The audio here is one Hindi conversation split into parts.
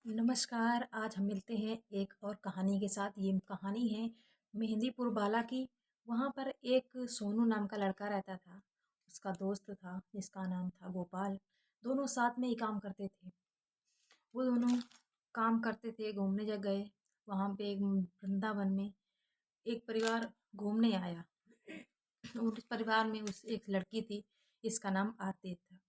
नमस्कार, आज हम मिलते हैं एक और कहानी के साथ। ये कहानी है मेहंदीपुर बाला की। वहाँ पर एक सोनू नाम का लड़का रहता था। उसका दोस्त था जिसका नाम था गोपाल। दोनों साथ में ही काम करते थे। वो दोनों काम करते थे, घूमने जब गए। वहाँ पे एक वृंदावन में एक परिवार घूमने आया। उस परिवार में उस एक लड़की थी जिसका नाम आरती था।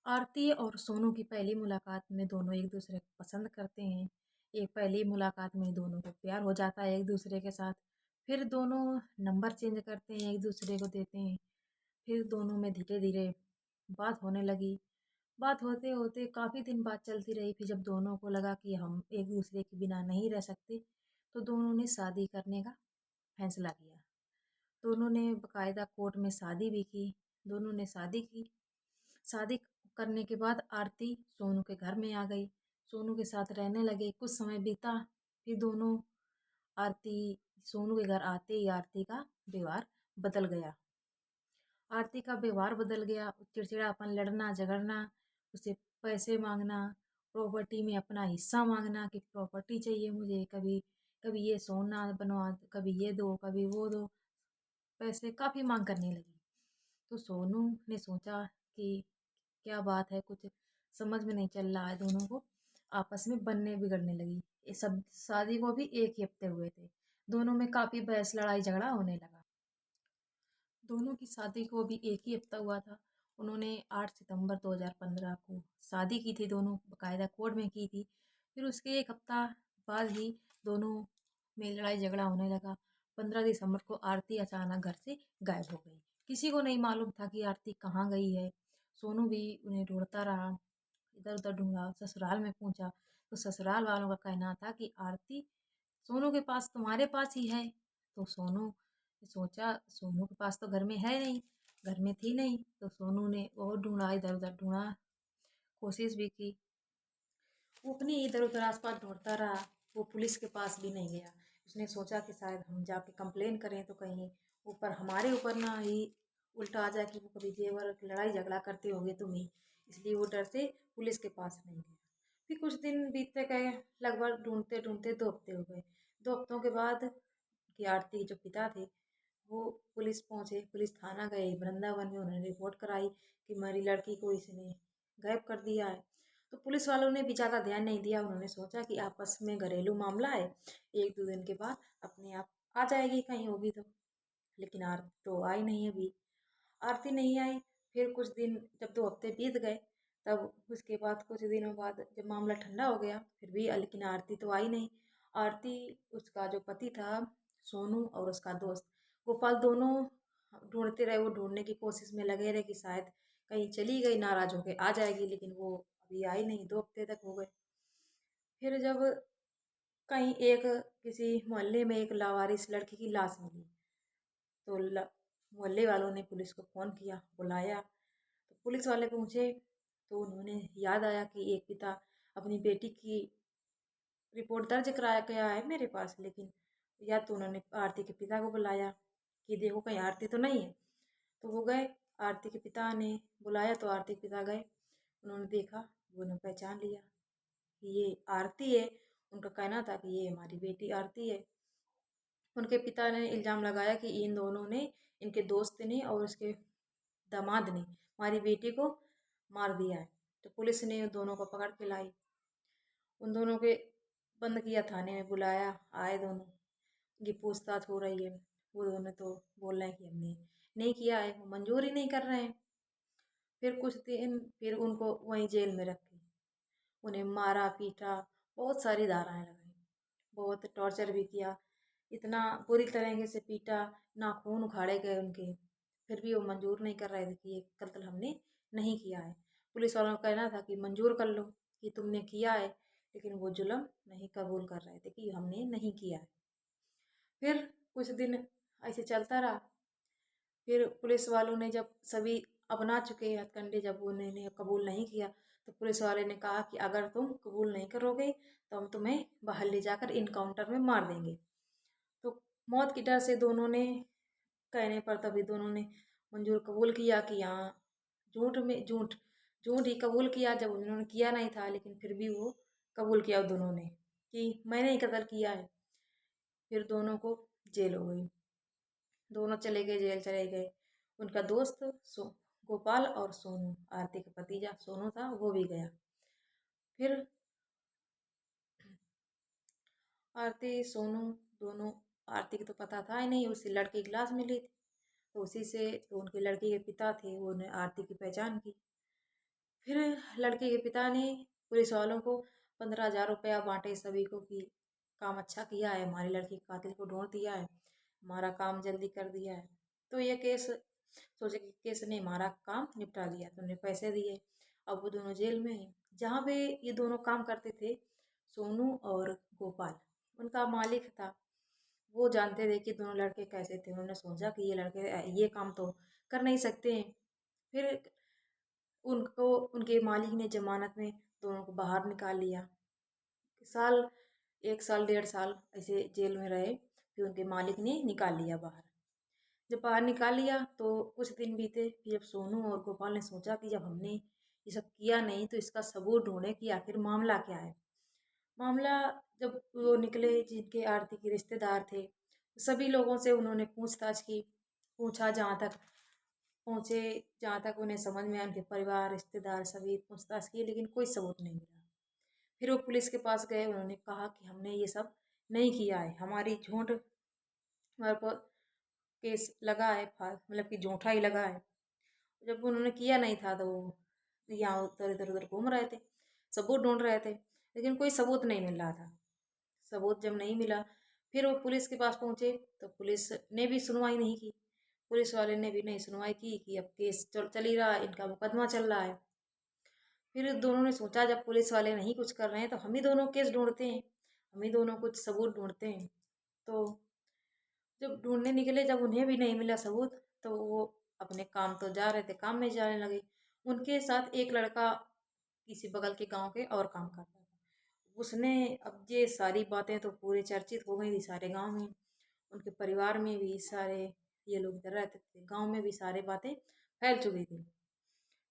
आरती और सोनू की पहली मुलाकात में दोनों एक दूसरे को पसंद करते हैं। एक पहली मुलाकात में दोनों को प्यार हो जाता है एक दूसरे के साथ। फिर दोनों नंबर चेंज करते हैं, एक दूसरे को देते हैं। फिर दोनों में धीरे धीरे बात होने लगी। बात होते होते काफ़ी दिन बात चलती रही। फिर जब दोनों को लगा कि हम एक दूसरे के बिना नहीं रह सकते, तो दोनों ने शादी करने का फैसला किया। दोनों ने बकायदा कोर्ट में शादी भी की। दोनों ने शादी की। शादी करने के बाद आरती सोनू के घर में आ गई। सोनू के साथ रहने लगे। कुछ समय बीता। फिर दोनों आरती सोनू के घर आते ही आरती का व्यवहार बदल गया। आरती का व्यवहार बदल गया। चिड़चिड़ापन, लड़ना झगड़ना, उसे पैसे मांगना, प्रॉपर्टी में अपना हिस्सा मांगना कि प्रॉपर्टी चाहिए मुझे, कभी कभी ये सोना बनवा, कभी ये दो, कभी वो दो। पैसे काफ़ी मांग करने लगी। तो सोनू ने सोचा कि क्या बात है, कुछ समझ में नहीं चल रहा है। दोनों को आपस में बनने बिगड़ने लगी। ये सब शादी को भी एक ही हफ्ते हुए थे। दोनों में काफ़ी बहस लड़ाई झगड़ा होने लगा। दोनों की शादी को भी एक ही हफ्ता हुआ था। उन्होंने 8 सितंबर 2015 को शादी की थी। दोनों बाकायदा कोर्ट में की थी। फिर उसके एक हफ्ता बाद ही दोनों में लड़ाई झगड़ा होने लगा। 15 दिसंबर को आरती अचानक घर से गायब हो गई। किसी को नहीं मालूम था कि आरती कहाँ गई है। सोनू भी उन्हें ढूंढता रहा, इधर उधर ढूंढा, ससुराल में पूछा तो ससुराल वालों का कहना था कि आरती सोनू के पास, तुम्हारे पास ही है। तो सोनू ने सोचा सोनू के पास तो घर में है नहीं, घर में थी नहीं। तो सोनू ने बहुत ढूंढा, इधर उधर ढूंढा, कोशिश भी की। वो अपनी इधर उधर आसपास ढूंढता रहा। वो पुलिस के पास भी नहीं गया। उसने सोचा कि शायद हम जाके कंप्लेन करें तो कहीं ऊपर हमारे ऊपर ना ही उल्टा आ जाए कि वो कभी जेवर लड़ाई झगड़ा करते होगे तुम्हें। इसलिए वो डर से पुलिस के पास नहीं गया। फिर कुछ दिन बीतते गए। लगभग ढूंढते ढूंढते 2 हफ्ते हो गए। 2 हफ्तों के बाद की आरती के जो पिता थे वो पुलिस पहुंचे। पुलिस थाना गए वृंदावन में। उन्होंने रिपोर्ट कराई कि मेरी लड़की को इसने गायब कर दिया है। तो पुलिस वालों ने भी ज़्यादा ध्यान नहीं दिया। उन्होंने सोचा कि आपस में घरेलू मामला है, 1-2 दिन के बाद अपने आप आ जाएगी कहीं होगी तो। लेकिन आरती तो आई नहीं अभी। आरती नहीं आई। फिर कुछ दिन जब 2 हफ्ते बीत गए, तब उसके बाद कुछ दिनों बाद जब मामला ठंडा हो गया फिर भी लेकिन आरती तो आई नहीं। आरती, उसका जो पति था सोनू और उसका दोस्त गोपाल, दोनों ढूंढते रहे। वो ढूंढने की कोशिश में लगे रहे कि शायद कहीं चली गई, नाराज होके आ जाएगी, लेकिन वो अभी आई नहीं। 2 हफ्ते तक हो गए। फिर जब कहीं एक किसी मोहल्ले में एक लावारिस लड़की की लाश मिली, तो मोहल्ले वालों ने पुलिस को फ़ोन किया, बुलाया। तो पुलिस वाले पहुंचे तो उन्होंने याद आया कि एक पिता अपनी बेटी की रिपोर्ट दर्ज कराया गया है मेरे पास, लेकिन या तो उन्होंने आरती के पिता को बुलाया कि देखो कहीं आरती तो नहीं है। तो वो गए। आरती के पिता ने बुलाया तो आरती के पिता गए। उन्होंने देखा, वो उन्होंने पहचान लिया कि ये आरती है। उनका कहना था कि ये हमारी बेटी आरती है। उनके पिता ने इल्ज़ाम लगाया कि इन दोनों ने, इनके दोस्त ने और उसके दामाद ने हमारी बेटी को मार दिया है। तो पुलिस ने उन दोनों को पकड़ के लाई। उन दोनों के बंद किया, थाने में बुलाया, आए दोनों। उनकी पूछताछ हो रही है। वो दोनों तो बोल रहे हैं कि हमने नहीं किया है, वो मंजूर ही नहीं कर रहे हैं। फिर कुछ दिन फिर उनको वहीं जेल में रखे। उन्हें मारा पीटा, बहुत सारी धाराएं लगाई, बहुत टॉर्चर भी किया। इतना बुरी तरीके से पीटा, नाखून उखाड़े गए उनके। फिर भी वो मंजूर नहीं कर रहे थे कि ये कत्ल हमने नहीं किया है। पुलिस वालों का कहना था कि मंजूर कर लो कि तुमने किया है, लेकिन वो जुल्म नहीं कबूल कर रहे थे कि हमने नहीं किया है। फिर कुछ दिन ऐसे चलता रहा। फिर पुलिस वालों ने जब सभी अपना चुके हथकंडे, जब उन्होंने कबूल नहीं किया, तो पुलिस वाले ने कहा कि अगर तुम कबूल नहीं करोगे तो हम तुम्हें बाहर ले जाकर इनकाउंटर में मार देंगे। तो मौत की डर से दोनों ने कहने पर तभी दोनों ने मंजूर कबूल किया कि हाँ, झूठ में झूठ झूठ ही कबूल किया जब उन्होंने किया नहीं था, लेकिन फिर भी वो कबूल किया दोनों ने कि मैंने ही कत्ल किया है। फिर दोनों को जेल हो गई। दोनों चले गए, जेल चले गए। उनका दोस्त गोपाल और सोनू, आरती का भतीजा सोनू था, वो भी गया। फिर आरती सोनू दोनों, आरती को तो पता था ही नहीं, उसी लड़की की लाश मिली थी, तो उसी से तो उनके लड़की के पिता थे, उन्होंने आरती की पहचान की। फिर लड़के के पिता ने पुलिस वालों को 15,000 रुपया बांटे सभी को कि काम अच्छा किया है, हमारी लड़की के कातिल को ढूंढ दिया है, हमारा काम जल्दी कर दिया है। तो ये केस सोचे कि केस ने हमारा काम निपटा दिया, तो उन्हें पैसे दिए। अब वो दोनों जेल में हैं। जहाँ पे ये दोनों काम करते थे, सोनू और गोपाल, उनका मालिक था, वो जानते थे कि दोनों लड़के कैसे थे। उन्होंने सोचा कि ये लड़के ये काम तो कर नहीं सकते हैं। फिर उनको उनके मालिक ने जमानत में दोनों को बाहर निकाल लिया। साल 1 साल 1.5 साल ऐसे जेल में रहे, फिर उनके मालिक ने निकाल लिया बाहर। जब बाहर निकाल लिया तो कुछ दिन बीते, फिर जब सोनू और गोपाल ने सोचा कि जब हमने ये सब किया नहीं तो इसका सबूत ढूंढे कि आखिर मामला क्या है। मामला, जब वो निकले जिनके आरती के रिश्तेदार थे, सभी लोगों से उन्होंने पूछताछ की, पूछा जहाँ तक पहुँचे, जहाँ तक उन्हें समझ में आया, उनके परिवार रिश्तेदार सभी पूछताछ की, लेकिन कोई सबूत नहीं मिला। फिर वो पुलिस के पास गए, उन्होंने कहा कि हमने ये सब नहीं किया है, हमारी झूठ, हमारे पर केस लगा है, मतलब कि झूठा ही लगा है। जब उन्होंने किया नहीं था तो वो यहाँ उधर इधर उधर घूम रहे थे, सबूत ढूंढ रहे थे, लेकिन कोई सबूत नहीं मिल रहा था। सबूत जब नहीं मिला, फिर वो पुलिस के पास पहुंचे, तो पुलिस ने भी सुनवाई नहीं की। पुलिस वाले ने भी नहीं सुनवाई की कि अब केस चल ही रहा है, इनका मुकदमा चल रहा है। फिर दोनों ने सोचा जब पुलिस वाले नहीं कुछ कर रहे हैं तो हम ही दोनों केस ढूंढते हैं, हम ही दोनों कुछ सबूत ढूंढते हैं। तो जब ढूंढने निकले, जब उन्हें भी नहीं मिला सबूत, तो वो अपने काम तो जा रहे थे, काम में जाने लगे। उनके साथ एक लड़का किसी बगल के गांव के और काम करता था। उसने, अब ये सारी बातें तो पूरे चर्चित हो गई थी सारे गांव में, उनके परिवार में भी सारे, ये लोग इधर रहते थे, गांव में भी सारी बातें फैल चुकी थी।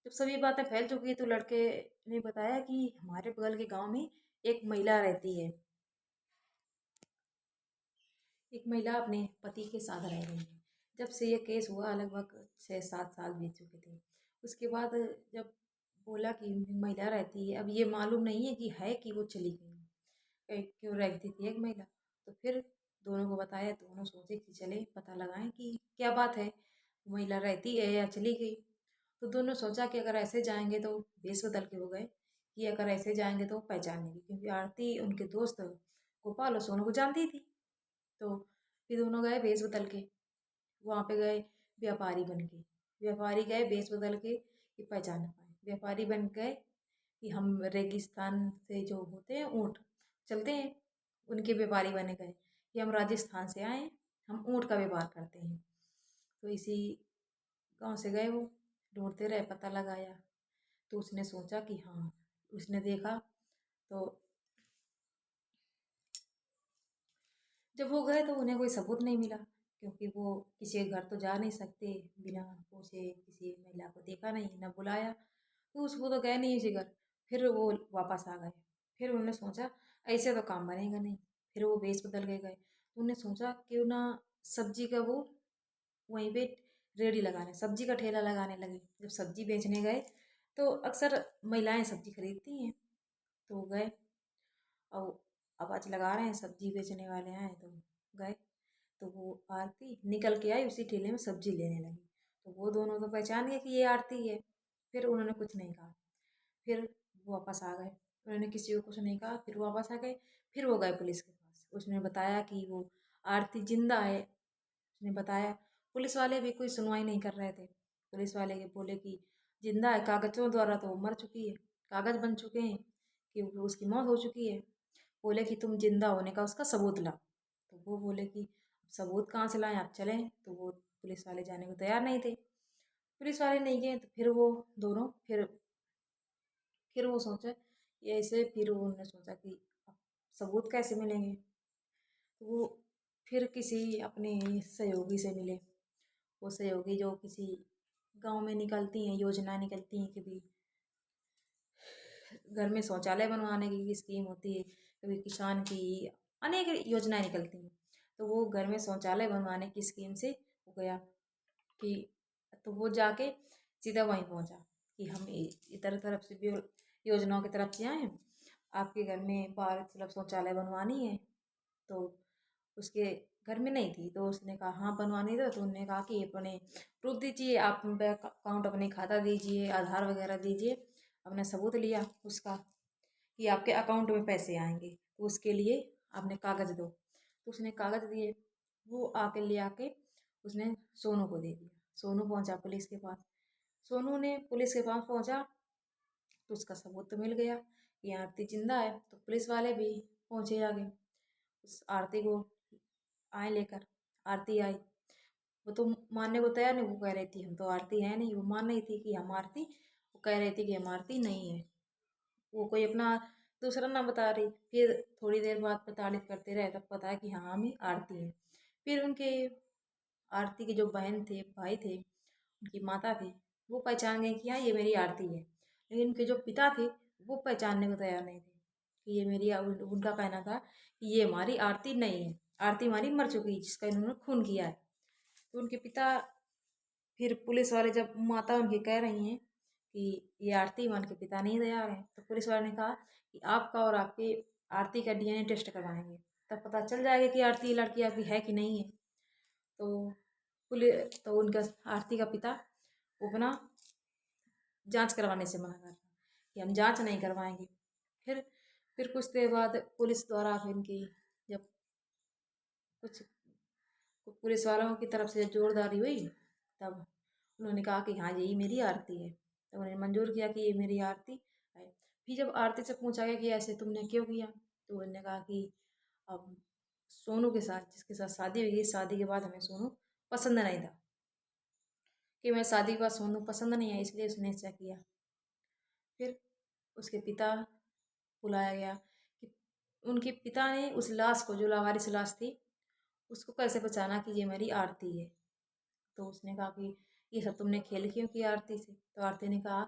जब सभी बातें फैल चुकी तो लड़के ने बताया कि हमारे बगल के गांव में एक महिला रहती है, एक महिला अपने पति के साथ रह रही है। जब से ये केस हुआ लगभग 6-7 साल बीत चुके थे। उसके बाद जब बोला कि महिला रहती है, अब ये मालूम नहीं है कि है कि वो चली गई, क्यों रहती थी एक महिला। तो फिर दोनों को बताया, दोनों सोचे कि चले पता लगाएं कि क्या बात है, महिला रहती है या चली गई। तो दोनों सोचा कि अगर ऐसे जाएंगे तो भेस बदल के हो गए, कि अगर ऐसे जाएंगे तो पहचान लेंगे, क्योंकि आरती उनके दोस्त गोपाल और सोनू को जानती थी। तो फिर दोनों गए भेस बदल के, वहाँ पे गए व्यापारी बन के, व्यापारी गए भेस बदल के कि पहचान ना पाए, व्यापारी बन गए कि हम रेगिस्तान से जो होते हैं ऊँट चलते हैं, उनके व्यापारी बने गए कि हम राजस्थान से आए हैं, हम ऊँट का व्यापार करते हैं। तो इसी गांव से गए वो, ढूंढते रहे, पता लगाया। तो उसने सोचा कि हाँ, उसने देखा, तो जब वो गए तो उन्हें कोई सबूत नहीं मिला, क्योंकि वो किसी के घर तो जा नहीं सकते बिना पूछे, किसी महिला को देखा नहीं ना बुलाया, तो वो तो गए नहीं उसी घर। फिर वो वापस आ गए। फिर उन्होंने सोचा ऐसे तो काम बनेगा नहीं, फिर वो भेस बदल के गए। तो उन्होंने सोचा क्यों ना सब्जी का वो वहीं पे रेडी लगाने, सब्जी का ठेला लगाने लगे। जब सब्जी बेचने गए तो अक्सर महिलाएं सब्जी खरीदती हैं, तो वो गए और आवाज लगा रहे हैं, सब्जी बेचने वाले आए तो गए। तो वो आरती निकल के आई, उसी ठेले में सब्जी लेने लगी। तो वो दोनों तो पहचान गए कि ये आरती है। फिर उन्होंने कुछ नहीं कहा। फिर वो वापस आ गए, उन्होंने किसी को कुछ नहीं कहा, फिर वो वापस आ गए। फिर वो गए पुलिस के पास, उसने बताया कि वो आरती जिंदा है, उसने बताया। पुलिस वाले भी कोई सुनवाई नहीं कर रहे थे। पुलिस वाले के बोले कि जिंदा है, कागजों द्वारा तो वो मर चुकी है, कागज बन चुके हैं कि उसकी मौत हो चुकी है। बोले कि तुम जिंदा होने का उसका सबूत लाओ। तो वो बोले कि सबूत कहाँ से लाएं, आप चलें। तो वो पुलिस वाले जाने को तैयार नहीं थे। पुलिस वाले नहीं गए तो फिर वो दोनों, फिर वो सोचे ये ऐसे, फिर उन्होंने सोचा कि अब सबूत कैसे मिलेंगे। तो वो फिर किसी अपने सहयोगी से मिले। वो सहयोगी जो किसी गांव में निकलती हैं, योजना निकलती हैं कि भी घर में शौचालय बनवाने की स्कीम होती है, कभी किसान की अनेक योजनाएं निकलती हैं। तो वो घर में शौचालय बनवाने की स्कीम से हो गया कि तो वो जाके सीधा वहीं पहुंचा कि हम इधर तरफ से भी योजनाओं की तरफ से आए, आपके घर में बाहर मतलब शौचालय बनवानी है। तो उसके घर में नहीं थी, तो उसने कहा हाँ बनवानी दो। तो उन्होंने कहा कि अपने प्रूफ दीजिए, आप बैंक अकाउंट अपने खाता दीजिए, आधार वगैरह दीजिए। अपने सबूत लिया उसका कि आपके अकाउंट में पैसे आएंगे, तो उसके लिए आपने कागज़ दो। तो उसने कागज़ दिए, वो आके ले आके उसने सोनू को दे दिया। सोनू पहुंचा पुलिस के पास। सोनू ने पुलिस के पास पहुंचा तो उसका सबूत तो मिल गया कि आरती जिंदा है। तो पुलिस वाले भी पहुंचे आगे, उस आरती को आए लेकर। आरती आई, वो तो मानने को तैयार नहीं। वो कह रही थी हम तो आरती है नहीं, वो मान रही थी कि हम आरती, वो कह रही थी कि हम आरती नहीं है। वो कोई अपना दूसरा नाम बता रही। फिर थोड़ी देर बाद प्रताड़ित करते रहे, तब पता है कि हाँ हम ही आरती है। फिर उनके आरती के जो बहन थे, भाई थे, उनकी माता थी, वो पहचान गए कि हाँ ये मेरी आरती है। लेकिन उनके जो पिता थे वो पहचानने को तैयार नहीं थे कि ये मेरी उनका कहना था कि ये हमारी आरती नहीं है, आरती हमारी मर चुकी है जिसका इन्होंने खून किया है। तो उनके पिता, फिर पुलिस वाले जब माता उनकी कह रही हैं कि ये आरती मान के पिता नहीं तैयार है, तो पुलिस वाले ने कहा कि आपका और आपके आरती का डीएनए टेस्ट करवाएंगे, तब पता चल जाएगा कि आरती लड़की आपकी है कि नहीं है। तो पुलिस तो उनका आरती का पिता वो अपना जांच करवाने से मना करता कि हम जांच नहीं करवाएंगे। फिर फिर कुछ देर बाद पुलिस द्वारा फिर इनकी जब कुछ पुलिस वालों की तरफ से जोरदारी हुई, तब उन्होंने कहा कि हाँ यही मेरी आरती है। तो उन्होंने मंजूर किया कि ये मेरी आरती है। फिर जब आरती से पूछा गया कि ऐसे तुमने क्यों किया, तो उन्होंने कहा कि अब सोनू के साथ, जिसके साथ शादी हुई, शादी के बाद हमें सोनू पसंद नहीं था, कि मैं शादी के बाद सोनू पसंद नहीं है, इसलिए उसने ऐसा किया। फिर उसके पिता बुलाया गया कि उनके पिता ने उस लाश को, जो लावारिस लाश थी, उसको कैसे पहचाना कि ये मेरी आरती है। तो उसने कहा कि ये सब तुमने खेल क्यों किया आरती से। तो आरती ने कहा